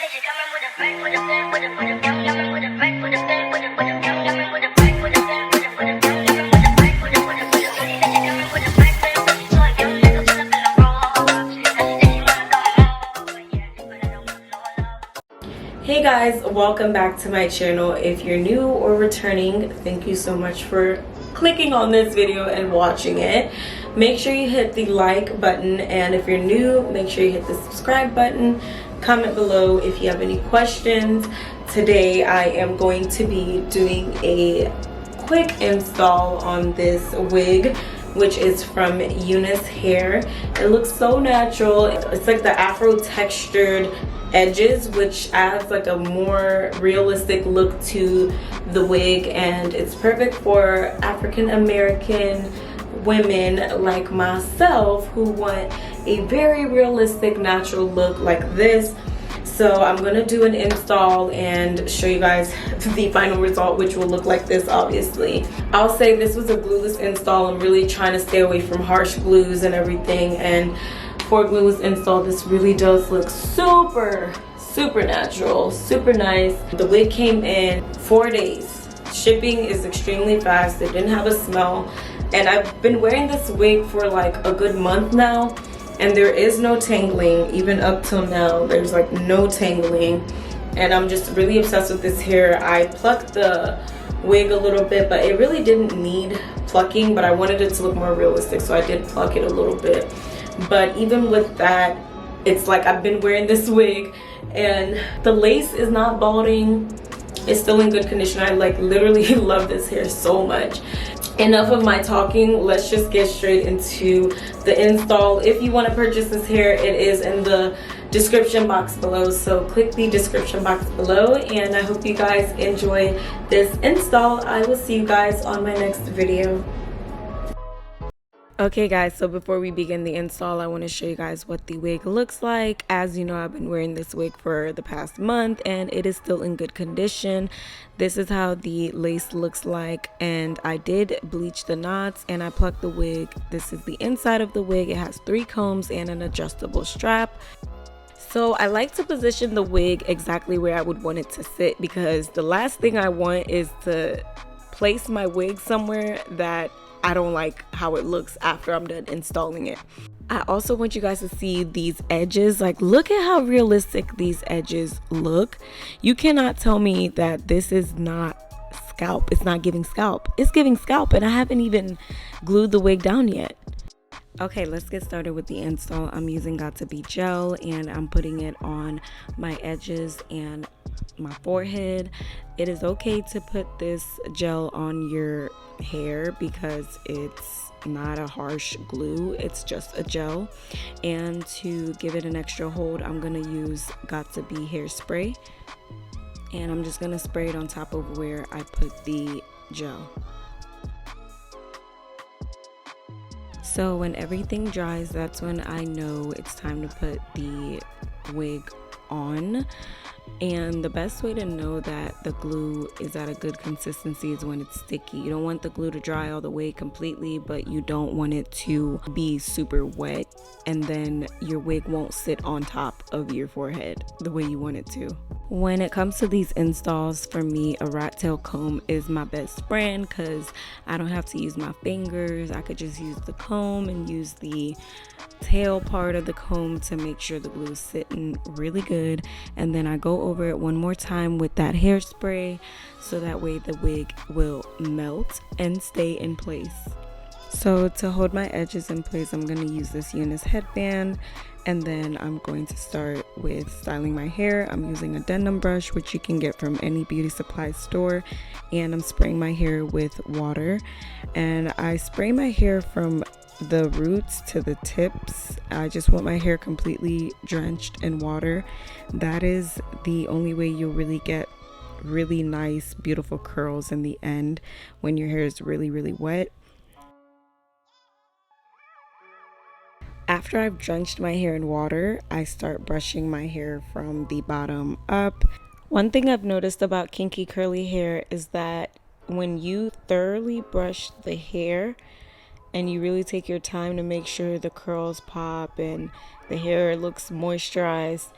Hey guys, welcome back to my channel. If you're new or returning, thank you so much for clicking on this video and watching it. Make sure you hit the like button, and if you're new, make sure you hit the subscribe button. Comment below if you have any questions. Today I am going to be doing a quick install on this wig, which is from UniceHair. It looks so natural. It's like the afro textured edges, which adds like a more realistic look to the wig, and it's perfect for African American women like myself who want a very realistic natural look like this. So I'm gonna do an install and show you guys the final result, which will look like this. Obviously, I'll say this was a glueless install. I'm really trying to stay away from harsh glues and everything, and for a glueless install, this really does look super natural, super nice. The wig came in 4 days. Shipping is extremely fast. It didn't have a smell, and I've been wearing this wig for like a good month now, and there is no tangling. Even up till now, there's like no tangling, and I'm just really obsessed with this hair. I plucked the wig a little bit, but it really didn't need plucking, but I wanted it to look more realistic, so I did pluck it a little bit. But even with that, it's like I've been wearing this wig and the lace is not balding. It's still in good condition. I like literally love this hair so much. Enough of my talking, let's just get straight into the install. If you want to purchase this hair, it is in the description box below, so click the description box below, and I hope you guys enjoy this install. I will see you guys on my next video. Okay guys, so before we begin the install, I want to show you guys what the wig looks like. As you know, I've been wearing this wig for the past month and it is still in good condition. This is how the lace looks like, and I did bleach the knots and I plucked the wig. This is the inside of the wig. It has 3 combs and an adjustable strap. So I like to position the wig exactly where I would want it to sit, because the last thing I want is to place my wig somewhere that I don't like how it looks after I'm done installing it. I also want you guys to see these edges. Like, look at how realistic these edges look. You cannot tell me that this is not scalp. It's not giving scalp. It's giving scalp, and I haven't even glued the wig down yet. Okay, let's get started with the install. I'm using Got2b gel, and I'm putting it on my edges and my forehead. It is okay to put this gel on your hair because it's not a harsh glue, it's just a gel. And to give it an extra hold, I'm gonna use Got2b hairspray, and I'm just gonna spray it on top of where I put the gel. So when everything dries, that's when I know it's time to put the wig on. And the best way to know that the glue is at a good consistency is when it's sticky. You don't want the glue to dry all the way completely, but you don't want it to be super wet, and then your wig won't sit on top of your forehead the way you want it to. When it comes to these installs, for me, a rat tail comb is my best friend because I don't have to use my fingers. I could just use the comb and use the tail part of the comb to make sure the glue is sitting really good, and then I go over it one more time with that hairspray so that way the wig will melt and stay in place. So to hold my edges in place, I'm going to use this Unice headband, and then I'm going to start with styling my hair. I'm using a denim brush, which you can get from any beauty supply store, and I'm spraying my hair with water, and I spray my hair from the roots to the tips. I just want my hair completely drenched in water. That is the only way you'll really get really nice, beautiful curls in the end, when your hair is really wet. After I've drenched my hair in water, I start brushing my hair from the bottom up. One thing I've noticed about kinky curly hair is that when you thoroughly brush the hair and you really take your time to make sure the curls pop and the hair looks moisturized,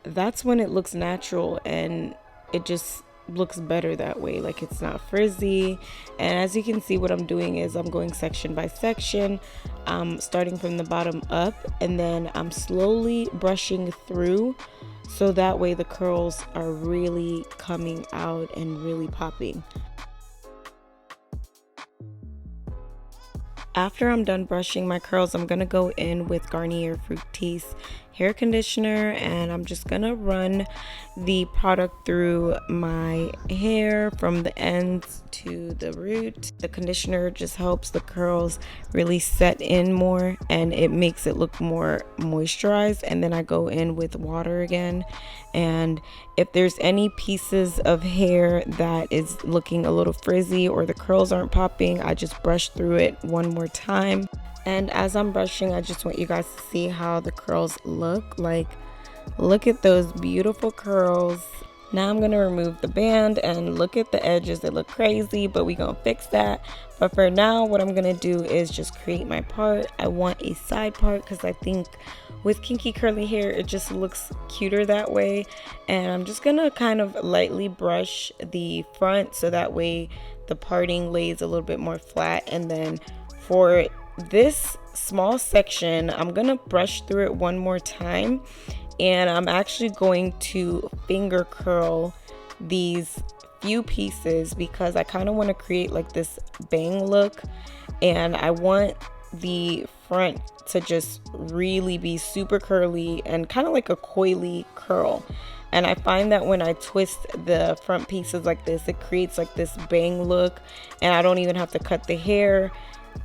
that's when it looks natural and it just looks better that way. Like, it's not frizzy. And as you can see, what I'm doing is I'm going section by section, starting from the bottom up, and then I'm slowly brushing through, so that way the curls are really coming out and really popping. After I'm done brushing my curls, I'm gonna go in with Garnier Fructis hair conditioner, and I'm just gonna run the product through my hair from the ends to the root. The conditioner just helps the curls really set in more, and it makes it look more moisturized. And then I go in with water again, and if there's any pieces of hair that is looking a little frizzy or the curls aren't popping, I just brush through it one more time. And as I'm brushing, I just want you guys to see how the curls look. Like, look at those beautiful curls. Now I'm going to remove the band, and look at the edges. They look crazy, but we're going to fix that. But for now, what I'm going to do is just create my part. I want a side part because I think with kinky curly hair, it just looks cuter that way. And I'm just going to kind of lightly brush the front so that way the parting lays a little bit more flat. And then for this small section, I'm gonna brush through it one more time, and I'm actually going to finger curl these few pieces because I kind of want to create like this bang look, and I want the front to just really be super curly and kind of like a coily curl. And I find that when I twist the front pieces like this, it creates like this bang look, and I don't even have to cut the hair,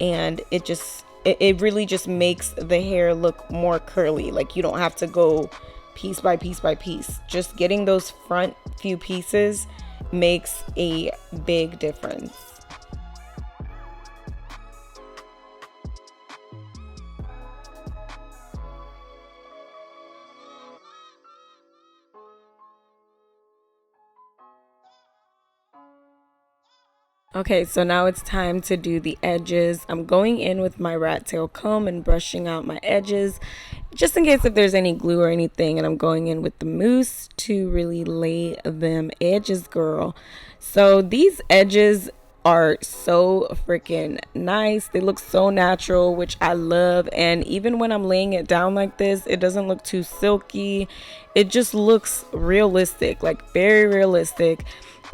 and it really just makes the hair look more curly. Like, you don't have to go piece by piece by piece. Just getting those front few pieces makes a big difference. Okay, so now it's time to do the edges. I'm going in with my rat tail comb and brushing out my edges just in case if there's any glue or anything, and I'm going in with the mousse to really lay them edges, girl. So these edges are so freaking nice. They look so natural, which I love. And even when I'm laying it down like this, it doesn't look too silky. It just looks realistic, like very realistic.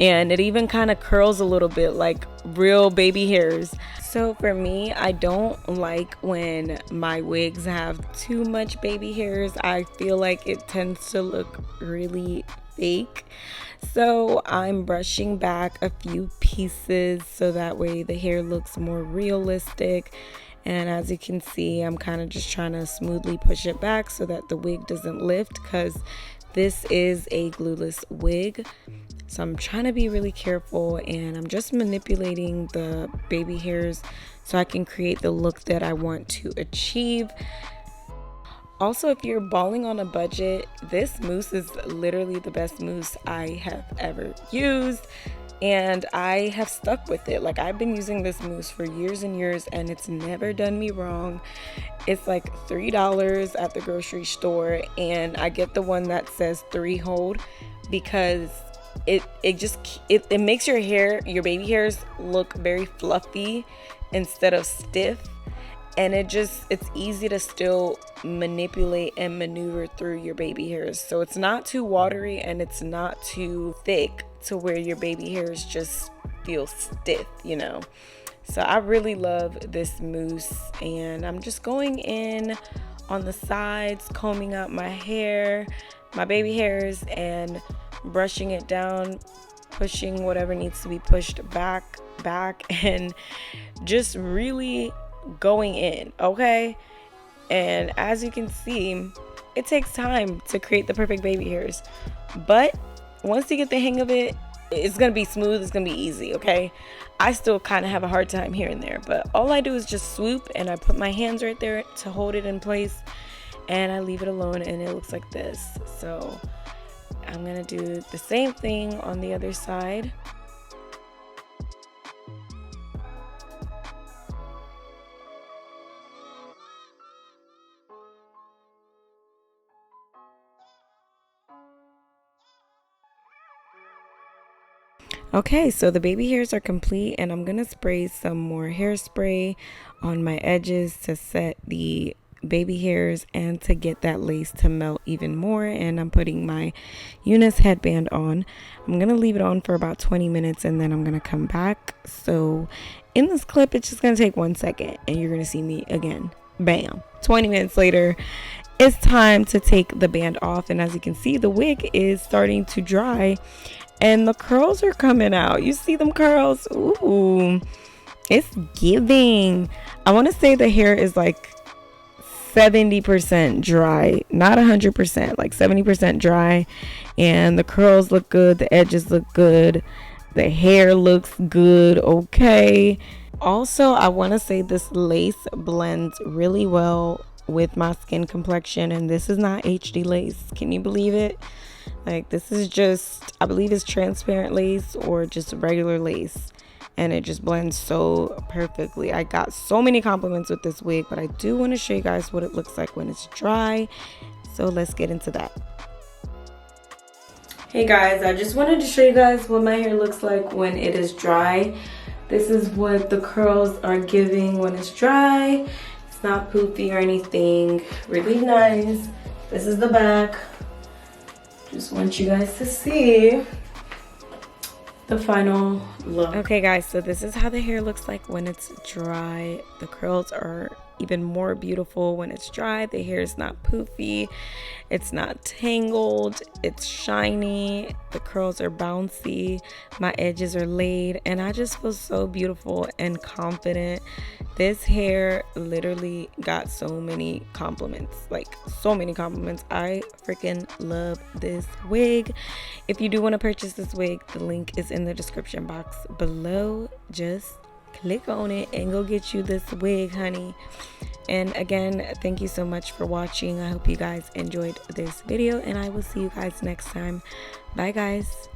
And it even kind of curls a little bit like real baby hairs. So for me, I don't like when my wigs have too much baby hairs. I feel like it tends to look really fake. So I'm brushing back a few pieces so that way the hair looks more realistic. And as you can see, I'm kind of just trying to smoothly push it back so that the wig doesn't lift, because this is a glueless wig. So I'm trying to be really careful, and I'm just manipulating the baby hairs so I can create the look that I want to achieve. Also, if you're balling on a budget, this mousse is literally the best mousse I have ever used, and I have stuck with it. Like, I've been using this mousse for years and years, and it's never done me wrong. It's like $3 at the grocery store, and I get the one that says 3 hold because it makes your hair, your baby hairs, look very fluffy instead of stiff. And it's easy to still manipulate and maneuver through your baby hairs. So it's not too watery and it's not too thick to where your baby hairs just feel stiff, you know. So I really love this mousse, and I'm just going in on the sides, combing out my hair, my baby hairs, and brushing it down, pushing whatever needs to be pushed back, and just really going in, okay? And as you can see, it takes time to create the perfect baby hairs, but once you get the hang of it, it's gonna be smooth, it's gonna be easy, okay? I still kind of have a hard time here and there, but all I do is just swoop, and I put my hands right there to hold it in place, and I leave it alone, and it looks like this. So I'm gonna do the same thing on the other side. Okay, so the baby hairs are complete, and I'm gonna spray some more hairspray on my edges to set the baby hairs and to get that lace to melt even more. And I'm putting my UNice headband on. I'm gonna leave it on for about 20 minutes and then I'm gonna come back. So in this clip, it's just gonna take 1 second and you're gonna see me again. Bam, 20 minutes later. It's time to take the band off, and as you can see, the wig is starting to dry and the curls are coming out. You see them curls? Ooh, it's giving. I want to say the hair is like 70% dry, not 100%, like 70% dry, and the curls look good, the edges look good, the hair looks good. Okay, also I want to say this lace blends really well with my skin complexion, and this is not HD lace. Can you believe it? Like, this is just, I believe it's transparent lace or just regular lace, and it just blends so perfectly. I got so many compliments with this wig, but I do want to show you guys what it looks like when it's dry, so let's get into that. Hey guys, I just wanted to show you guys what my hair looks like when it is dry. This is what the curls are giving when it's dry. It's not poofy or anything. Really nice. This is the back. Just want you guys to see the final look. Okay guys, so this is how the hair looks like when it's dry. The curls are even more beautiful when it's dry. The hair is not poofy, it's not tangled, it's shiny, the curls are bouncy, my edges are laid, and I just feel so beautiful and confident. This hair literally got so many compliments, like so many compliments. I freaking love this wig. If you do want to purchase this wig, the link is in the description box below. Just click on it and go get you this wig, honey. And again, thank you so much for watching. I hope you guys enjoyed this video, and I will see you guys next time. Bye guys.